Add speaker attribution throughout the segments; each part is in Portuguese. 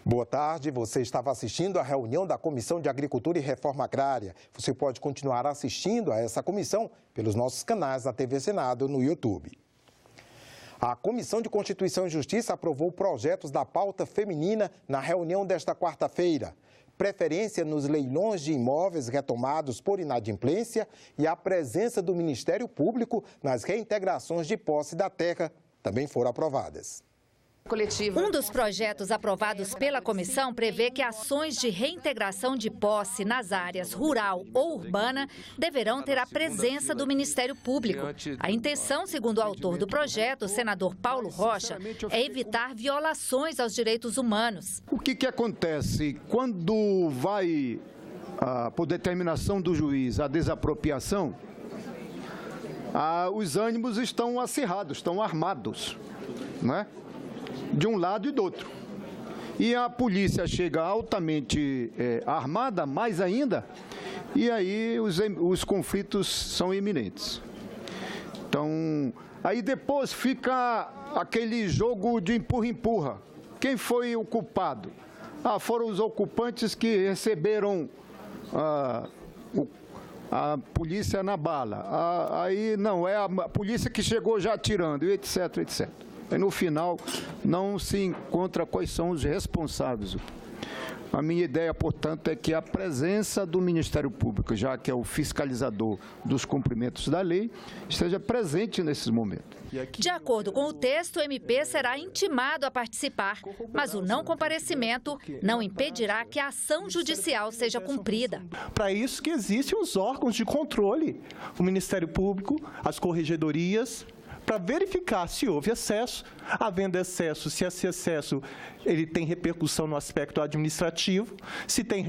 Speaker 1: Boa tarde, você estava assistindo à reunião da Comissão de Agricultura e Reforma Agrária. Você pode continuar assistindo a essa comissão pelos nossos canais da TV Senado no YouTube. A Comissão de Constituição e Justiça aprovou projetos da pauta feminina na reunião desta quarta-feira. Preferência nos leilões de imóveis retomados por inadimplência e a presença do Ministério Público nas reintegrações de posse da terra também foram aprovadas.
Speaker 2: Um dos projetos aprovados pela comissão prevê que ações de reintegração de posse nas áreas rural ou urbana deverão ter a presença do Ministério Público. A intenção, segundo o autor do projeto, o senador Paulo Rocha, é evitar violações aos direitos humanos.
Speaker 3: O que acontece quando vai, por determinação do juiz, a desapropriação? Os ânimos estão acirrados, estão armados, né? De um lado e do outro. E a polícia chega altamente armada, mais ainda, e aí os conflitos são iminentes. Então, aí depois fica aquele jogo de empurra-empurra. Quem foi o culpado? Foram os ocupantes que receberam a polícia na bala. Aí não, é a polícia que chegou já atirando, etc, etc. E no final, não se encontra quais são os responsáveis. A minha ideia, portanto, é que a presença do Ministério Público, já que é o fiscalizador dos cumprimentos da lei, esteja presente nesses momentos.
Speaker 2: De acordo com o texto, o MP será intimado a participar, mas o não comparecimento não impedirá que a ação judicial seja cumprida.
Speaker 4: Para isso que existem os órgãos de controle, o Ministério Público, as corregedorias, para verificar se houve excesso, havendo excesso, se esse excesso ele tem repercussão no aspecto administrativo, se tem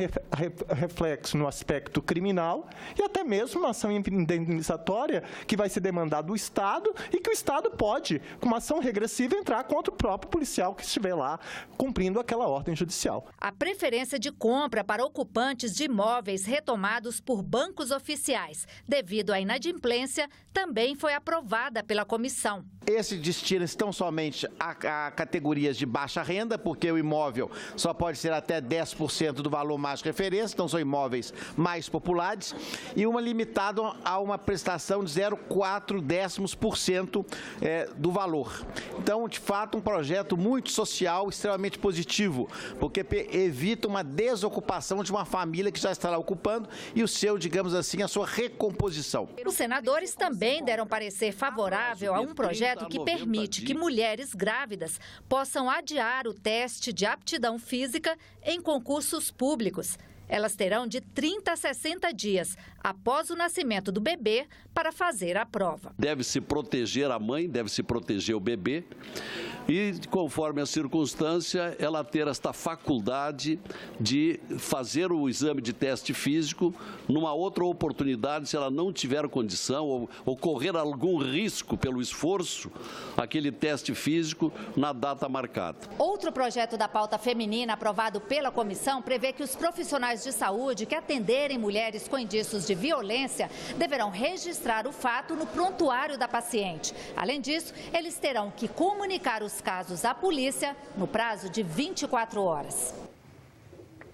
Speaker 4: reflexo no aspecto criminal e até mesmo uma ação indenizatória que vai ser demandada do Estado e que o Estado pode, com uma ação regressiva, entrar contra o próprio policial que estiver lá cumprindo aquela ordem judicial.
Speaker 2: A preferência de compra para ocupantes de imóveis retomados por bancos oficiais devido à inadimplência também foi aprovada pela comissão.
Speaker 5: Esse destina-se tão somente a categorias de baixa renda, porque o imóvel só pode ser até 10% do valor mais de referência, então são imóveis mais populares, e uma limitada a uma prestação de 0,4% do valor. Então, de fato, um projeto muito social, extremamente positivo, porque evita uma desocupação de uma família que já estará ocupando e o seu, digamos assim, a sua recomposição.
Speaker 2: Os senadores também deram parecer favorável a um projeto que permite que mulheres grávidas possam adiar o teste de aptidão física em concursos públicos. Elas terão de 30 a 60 dias após o nascimento do bebê para fazer a prova.
Speaker 6: Deve-se proteger a mãe, deve-se proteger o bebê e, conforme a circunstância, ela ter esta faculdade de fazer o exame de teste físico numa outra oportunidade, se ela não tiver condição ou correr algum risco pelo esforço, aquele teste físico na data marcada.
Speaker 2: Outro projeto da pauta feminina aprovado pela comissão prevê que os profissionais de saúde que atenderem mulheres com indícios de violência deverão registrar o fato no prontuário da paciente. Além disso, eles terão que comunicar os casos à polícia no prazo de 24 horas.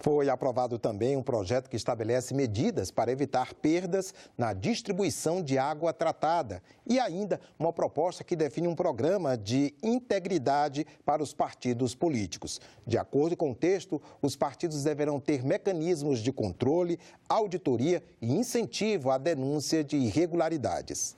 Speaker 1: Foi aprovado também um projeto que estabelece medidas para evitar perdas na distribuição de água tratada e ainda uma proposta que define um programa de integridade para os partidos políticos. De acordo com o texto, os partidos deverão ter mecanismos de controle, auditoria e incentivo à denúncia de irregularidades.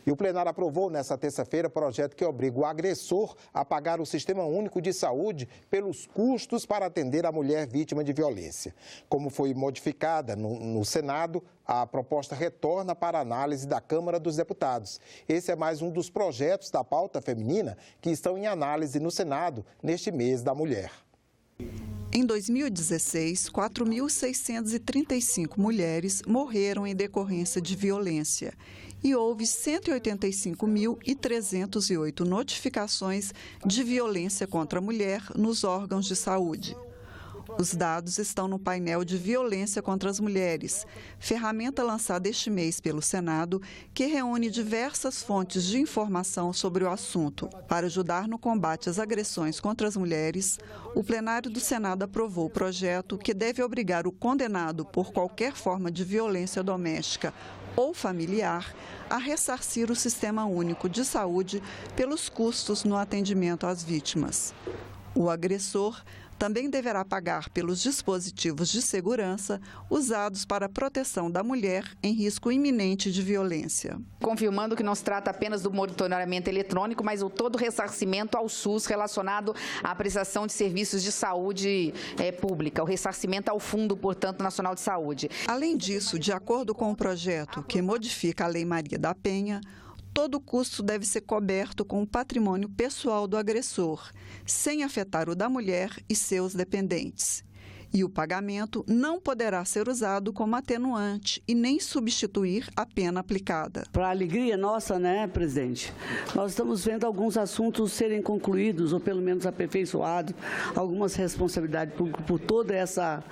Speaker 1: E o plenário aprovou nesta terça-feira projeto que obriga o agressor a pagar o Sistema Único de Saúde pelos custos para atender a mulher vítima de violência. Como foi modificada no Senado, a proposta retorna para análise da Câmara dos Deputados. Esse é mais um dos projetos da pauta feminina que estão em análise no Senado neste mês da mulher.
Speaker 7: Em 2016, 4.635 mulheres morreram em decorrência de violência e houve 185.308 notificações de violência contra a mulher nos órgãos de saúde. Os dados estão no painel de violência contra as mulheres, ferramenta lançada este mês pelo Senado, que reúne diversas fontes de informação sobre o assunto. Para ajudar no combate às agressões contra as mulheres, o plenário do Senado aprovou o projeto que deve obrigar o condenado por qualquer forma de violência doméstica ou familiar a ressarcir o Sistema Único de Saúde pelos custos no atendimento às vítimas. O agressor também deverá pagar pelos dispositivos de segurança usados para a proteção da mulher em risco iminente de violência.
Speaker 8: Confirmando que não se trata apenas do monitoramento eletrônico, mas o todo ressarcimento ao SUS relacionado à prestação de serviços de saúde pública, o ressarcimento ao Fundo, portanto, Nacional de Saúde.
Speaker 7: Além disso, de acordo com o projeto que modifica a Lei Maria da Penha, todo o custo deve ser coberto com o patrimônio pessoal do agressor, sem afetar o da mulher e seus dependentes. E o pagamento não poderá ser usado como atenuante e nem substituir a pena aplicada.
Speaker 9: Para a alegria nossa, né, presidente, nós estamos vendo alguns assuntos serem concluídos ou pelo menos aperfeiçoados, algumas responsabilidades por toda essa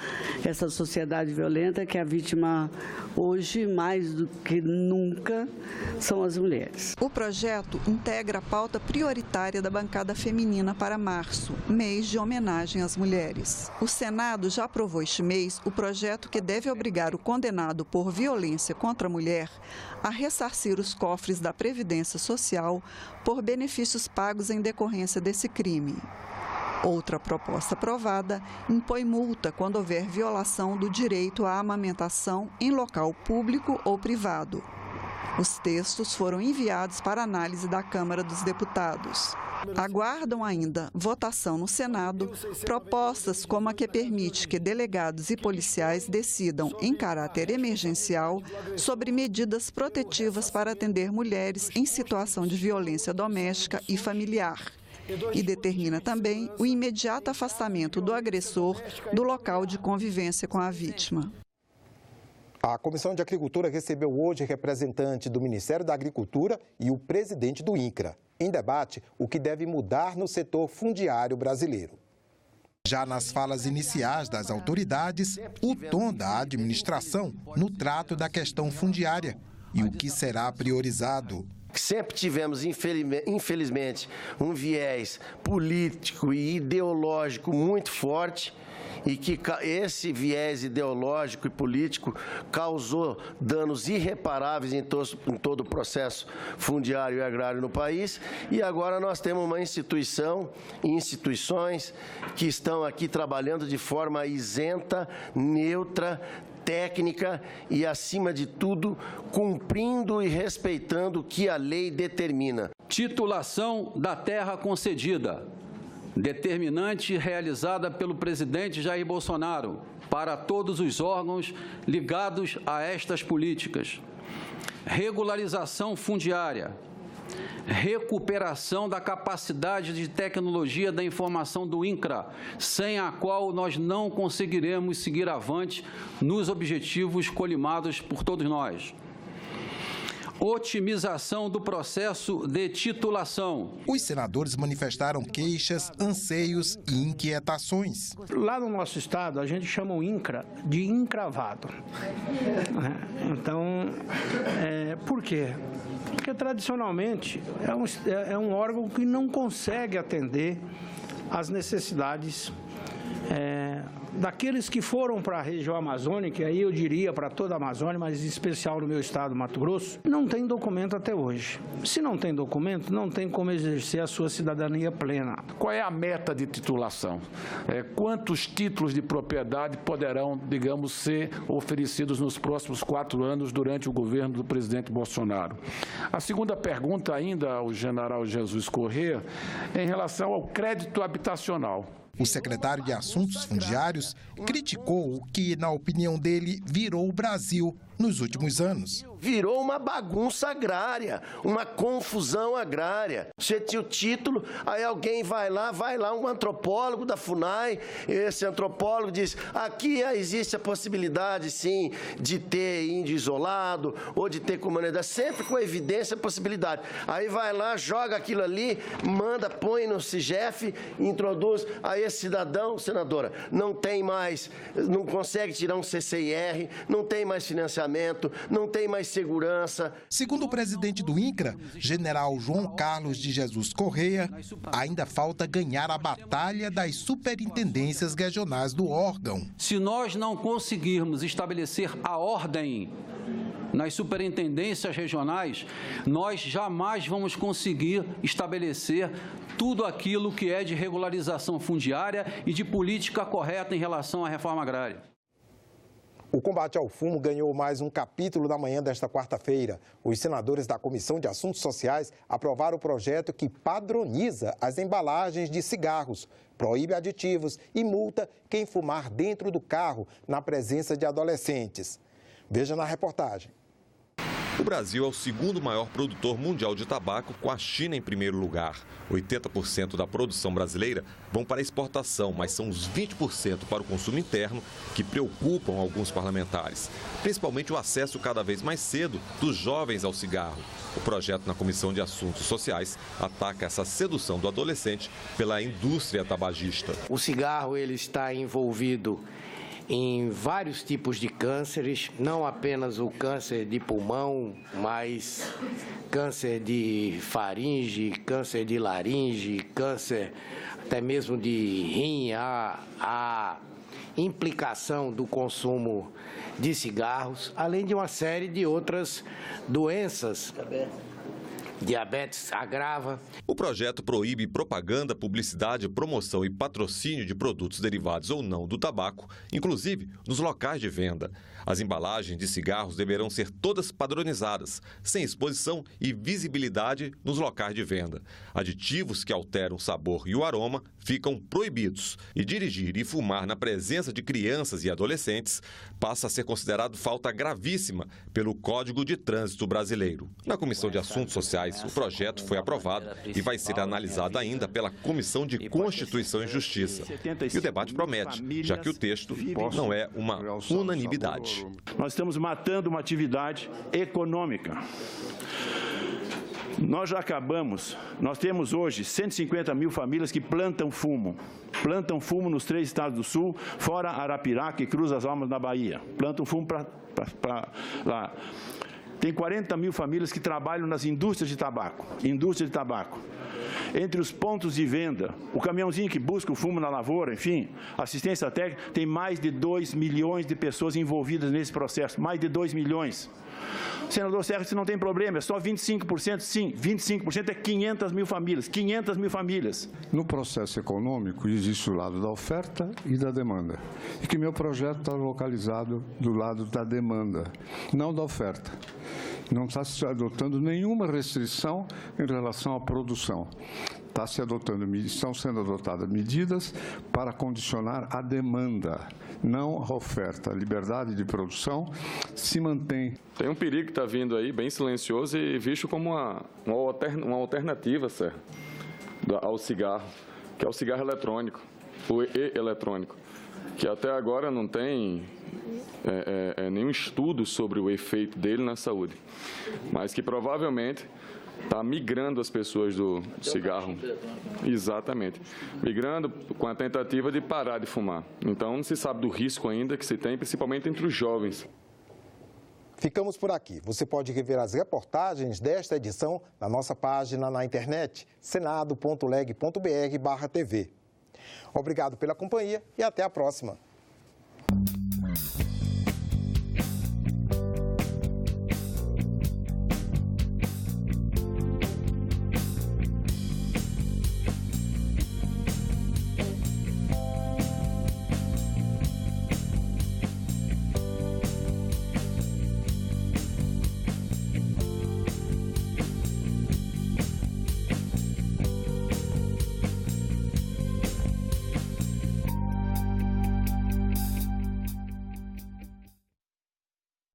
Speaker 9: sociedade violenta que a vítima hoje, mais do que nunca, são as mulheres.
Speaker 7: O projeto integra a pauta prioritária da bancada feminina para março, mês de homenagem às mulheres. O Senado já aprovou este mês o projeto que deve obrigar o condenado por violência contra a mulher a ressarcir os cofres da Previdência Social por benefícios pagos em decorrência desse crime. Outra proposta aprovada impõe multa quando houver violação do direito à amamentação em local público ou privado. Os textos foram enviados para análise da Câmara dos Deputados. Aguardam ainda votação no Senado propostas como a que permite que delegados e policiais decidam, em caráter emergencial, sobre medidas protetivas para atender mulheres em situação de violência doméstica e familiar. E determina também o imediato afastamento do agressor do local de convivência com a vítima.
Speaker 1: A Comissão de Agricultura recebeu hoje representante do Ministério da Agricultura e o presidente do INCRA. Em debate, o que deve mudar no setor fundiário brasileiro. Já nas falas iniciais das autoridades, o tom da administração no trato da questão fundiária e o que será priorizado.
Speaker 10: Sempre tivemos, infelizmente, um viés político e ideológico muito forte e que esse viés ideológico e político causou danos irreparáveis em todo o processo fundiário e agrário no país. E agora nós temos uma instituição e instituições que estão aqui trabalhando de forma isenta, neutra, técnica e, acima de tudo, cumprindo e respeitando o que a lei determina.
Speaker 11: Titulação da terra concedida, determinante realizada pelo presidente Jair Bolsonaro para todos os órgãos ligados a estas políticas. Regularização fundiária, recuperação da capacidade de tecnologia da informação do INCRA, sem a qual nós não conseguiremos seguir avante nos objetivos colimados por todos nós. Otimização do processo de titulação.
Speaker 1: Os senadores manifestaram queixas, anseios e inquietações.
Speaker 12: Lá no nosso estado, a gente chama o INCRA de encravado. Então, por quê? Porque tradicionalmente é um órgão que não consegue atender às necessidades daqueles que foram para a região amazônica, aí eu diria para toda a Amazônia, mas em especial no meu estado, Mato Grosso, não tem documento até hoje. Se não tem documento, não tem como exercer a sua cidadania plena.
Speaker 13: Qual é a meta de titulação? Quantos títulos de propriedade poderão, digamos, ser oferecidos nos próximos 4 anos durante o governo do presidente Bolsonaro? A segunda pergunta ainda ao general Jesus Corrêa é em relação ao crédito habitacional.
Speaker 1: O secretário de Assuntos Fundiários criticou o que, na opinião dele, virou o Brasil nos últimos anos.
Speaker 10: Virou uma bagunça agrária, uma confusão agrária. Você tinha o título, aí alguém vai lá, um antropólogo da FUNAI, esse antropólogo diz, aqui existe a possibilidade, sim, de ter índio isolado, ou de ter comunidade, sempre com evidência a possibilidade. Aí vai lá, joga aquilo ali, manda, põe no CIGEF, introduz, aí esse cidadão, senadora, não tem mais, não consegue tirar um CCIR, não tem mais financiamento, não tem mais segurança.
Speaker 1: Segundo o presidente do INCRA, general João Carlos de Jesus Correia, ainda falta ganhar a batalha das superintendências regionais do órgão.
Speaker 11: Se nós não conseguirmos estabelecer a ordem nas superintendências regionais, nós jamais vamos conseguir estabelecer tudo aquilo que é de regularização fundiária e de política correta em relação à reforma agrária.
Speaker 1: O combate ao fumo ganhou mais um capítulo na manhã desta quarta-feira. Os senadores da Comissão de Assuntos Sociais aprovaram o projeto que padroniza as embalagens de cigarros, proíbe aditivos e multa quem fumar dentro do carro na presença de adolescentes. Veja na reportagem.
Speaker 14: O Brasil é o segundo maior produtor mundial de tabaco, com a China em primeiro lugar. 80% da produção brasileira vão para a exportação, mas são os 20% para o consumo interno que preocupam alguns parlamentares. Principalmente o acesso cada vez mais cedo dos jovens ao cigarro. O projeto na Comissão de Assuntos Sociais ataca essa sedução do adolescente pela indústria tabagista.
Speaker 15: O cigarro ele está envolvido em vários tipos de cânceres, não apenas o câncer de pulmão, mas câncer de faringe, câncer de laringe, câncer até mesmo de rim, a implicação do consumo de cigarros, além de uma série de outras doenças. Diabetes agrava.
Speaker 14: O projeto proíbe propaganda, publicidade, promoção e patrocínio de produtos derivados ou não do tabaco, inclusive nos locais de venda. As embalagens de cigarros deverão ser todas padronizadas, sem exposição e visibilidade nos locais de venda. Aditivos que alteram o sabor e o aroma ficam proibidos. E dirigir e fumar na presença de crianças e adolescentes passa a ser considerado falta gravíssima pelo Código de Trânsito Brasileiro. Na Comissão de Assuntos Sociais, o projeto foi aprovado e vai ser analisado ainda pela Comissão de Constituição e Justiça. E o debate promete, já que o texto não é uma unanimidade.
Speaker 16: Nós estamos matando uma atividade econômica. Nós já acabamos, nós temos hoje 150 mil famílias que plantam fumo nos 3 estados do sul, fora Arapiraca e Cruz das Almas na Bahia. Plantam fumo para lá. Tem 40 mil famílias que trabalham nas indústrias de tabaco. Entre os pontos de venda, o caminhãozinho que busca o fumo na lavoura, enfim, assistência técnica, tem mais de 2 milhões de pessoas envolvidas nesse processo, mais de 2 milhões. Senador Serra, isso não tem problema, é só 25%, sim, 25% é 500 mil famílias.
Speaker 17: No processo econômico existe o lado da oferta e da demanda. E que meu projeto está localizado do lado da demanda, não da oferta. Não está se adotando nenhuma restrição em relação à produção. Estão sendo adotadas medidas para condicionar a demanda, não a oferta. A liberdade de produção se mantém.
Speaker 18: Tem um perigo que está vindo aí, bem silencioso e visto como uma alternativa, Serra, ao cigarro, que é o cigarro eletrônico, o e-eletrônico, que até agora não tem nenhum estudo sobre o efeito dele na saúde, mas que provavelmente está migrando as pessoas do cigarro. Exatamente. Migrando com a tentativa de parar de fumar. Então, não se sabe do risco ainda que se tem, principalmente entre os jovens.
Speaker 1: Ficamos por aqui. Você pode rever as reportagens desta edição na nossa página na internet, senado.leg.br/tv. Obrigado pela companhia e até a próxima.